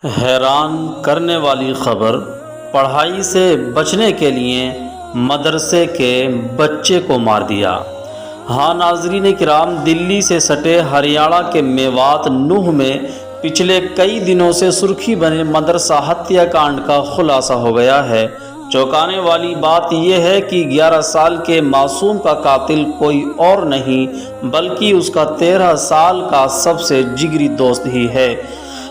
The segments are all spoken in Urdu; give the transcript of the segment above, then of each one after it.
حیران کرنے والی خبر، پڑھائی سے بچنے کے لیے مدرسے کے بچے کو مار دیا۔ ہاں ناظرین کرام، دلی سے سٹے ہریانہ کے میوات نوح میں پچھلے کئی دنوں سے سرخی بنے مدرسہ ہتیا کانڈ کا خلاصہ ہو گیا ہے۔ چونکانے والی بات یہ ہے کہ 11 سال کے معصوم کا قاتل کوئی اور نہیں بلکہ اس کا 13 سال کا سب سے جگری دوست ہی ہے۔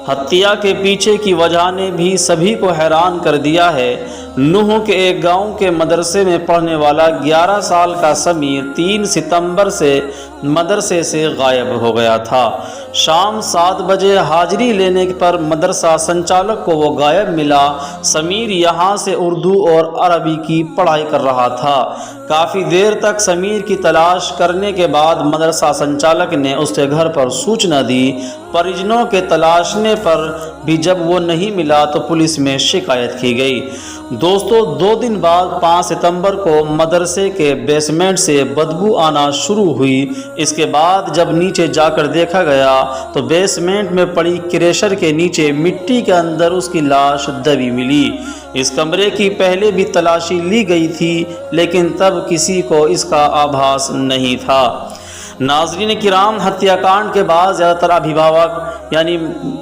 ہتیا کے پیچھے کی وجہ نے بھی سبھی کو حیران کر دیا ہے۔ نوح کے ایک گاؤں کے مدرسے میں پڑھنے والا 11 سال کا سمیر 3 ستمبر سے مدرسے سے غائب ہو گیا تھا۔ شام 7 بجے حاضری لینے پر مدرسہ سنچالک کو وہ غائب ملا۔ سمیر یہاں سے اردو اور عربی کی پڑھائی کر رہا تھا۔ کافی دیر تک سمیر کی تلاش کرنے کے بعد مدرسہ سنچالک نے اس کے گھر پر سوچنا دی۔ پریجنوں کے تلاشنے پر بھی جب وہ نہیں ملا تو پولیس میں شکایت کی گئی۔ دوستو، 2 دن بعد 5 ستمبر کو مدرسے کے بیسمنٹ سے بدبو آنا شروع ہوئی۔ اس کے بعد جب نیچے جا کر دیکھا گیا تو بیسمنٹ میں پڑی کریشر کے نیچے مٹی کے اندر اس کی لاش دبی ملی۔ اس کمرے کی پہلے بھی تلاشی لی گئی تھی لیکن تب کسی کو اس کا آبھاس نہیں تھا۔ ناظرین کرام، ہتیا کانڈ کے بعد زیادہ تر ابھیبھاوک یعنی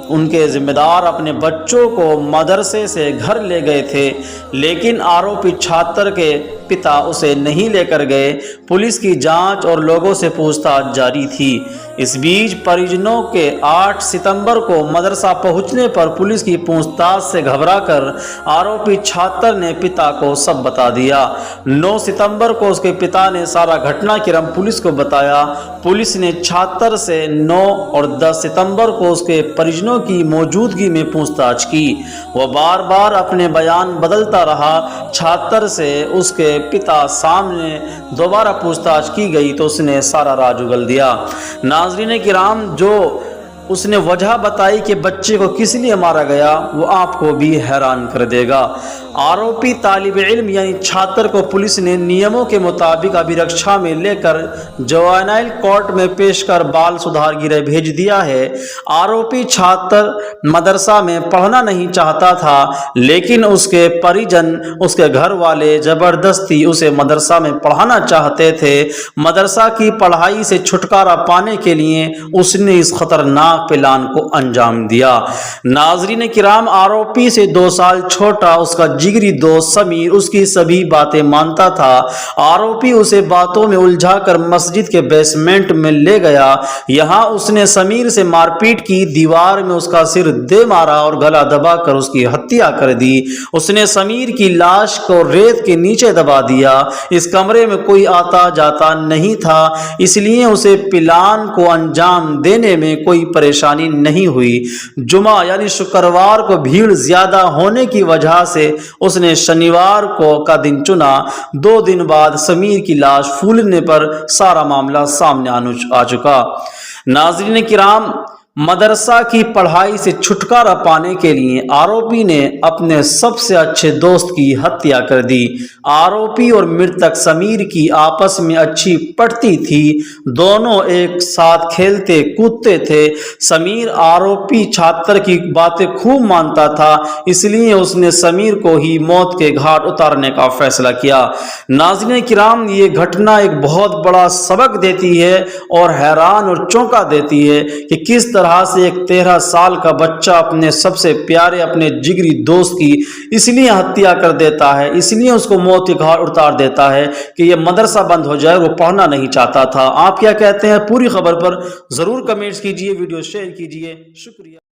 ان کے ذمہ دار اپنے بچوں کو مدرسے سے گھر لے گئے تھے، لیکن آروپی چھاتر کے پتا اسے نہیں لے کر گئے۔ پولیس کی جانچ اور لوگوں سے پوچھ تاچھ جاری تھی۔ اس بیچ پریجنوں کے 8 ستمبر کو مدرسہ پہنچنے پر پولیس کی پوچھ تاچھ سے گھبرا کر آروپی چھاتر نے پتا کو سب بتا دیا۔ 9 ستمبر کو اس کے پتا نے سارا گھٹنا کرم پولیس کو بتایا۔ پولیس نے چھاتر سے 9 اور 10 ستمبر کو اس کے پریجنوں کی موجودگی میں پوچھ تاچھ کی۔ وہ بار بار اپنے بیان بدلتا رہا۔ چھاتر سے اس کے پتا سامنے دوبارہ پوچھ تاچھ کی گئی تو اس نے سارا راز اگل دیا۔ ناظرین کرام، جو اس نے وجہ بتائی کہ بچے کو کس لیے مارا گیا وہ آپ کو بھی حیران کر دے گا۔ آروپی طالب علم یعنی چھاتر کو پولیس نے نیموں کے مطابق ابھیرکشا میں لے کر جوینائل کورٹ میں پیش کر بال سدھار گرہ بھیج دیا ہے۔ آروپی چھاتر مدرسہ میں پڑھنا نہیں چاہتا تھا لیکن اس کے پریجن، اس کے گھر والے زبردستی اسے مدرسہ میں پڑھانا چاہتے تھے۔ مدرسہ کی پڑھائی سے چھٹکارا پانے کے لیے اس نے اس خطرناک پلان کو انجام دیا۔ ناظرین کرام، آروپی سے 2 سال چھوٹا اس کا جگری دوست سمیر اس کی سبھی باتیں مانتا تھا۔ آروپی اسے باتوں میں الجھا کر مسجد کے بیسمنٹ میں لے گیا۔ یہاں اس نے سمیر سے مار پیٹ کی، دیوار میں اس کا سر دے مارا اور گلا دبا کر اس کی ہتیا کر دی۔ اس نے سمیر کی لاش کو ریت کے نیچے دبا دیا۔ اس کمرے میں کوئی آتا جاتا نہیں تھا، اس لیے اسے پلان کو انجام دینے میں کوئی پریشانی نہیں ہوئی۔ جمعہ یعنی شکروار کو بھیڑ زیادہ ہونے کی وجہ سے اس نے شنیوار کا دن چنا۔ 2 دن بعد سمیر کی لاش پھولنے پر سارا معاملہ سامنے آ چکا۔ ناظرین کرام، مدرسہ کی پڑھائی سے چھٹکارا پانے کے لیے آروپی نے اپنے سب سے اچھے دوست کی ہتیا کر دی۔ آروپی اور مرتک سمیر کی آپس میں اچھی پڑتی تھی، دونوں ایک ساتھ کھیلتے کودتے تھے۔ سمیر آروپی چھاتر کی باتیں خوب مانتا تھا، اس لیے اس نے سمیر کو ہی موت کے گھاٹ اتارنے کا فیصلہ کیا۔ ناظرین کرام، یہ گھٹنا ایک بہت بڑا سبق دیتی ہے اور حیران اور چونکا دیتی ہے کہ کس طرح سے ایک 13 سال کا بچہ اپنے سب سے پیارے اپنے جگری دوست کی اس لیے ہتیا کر دیتا ہے، اس لیے اس کو موت کے گھاٹ اتار دیتا ہے کہ یہ مدرسہ بند ہو جائے۔ وہ پڑھنا نہیں چاہتا تھا۔ آپ کیا کہتے ہیں؟ پوری خبر پر ضرور کمنٹس کیجئے، ویڈیو شیئر کیجئے۔ شکریہ۔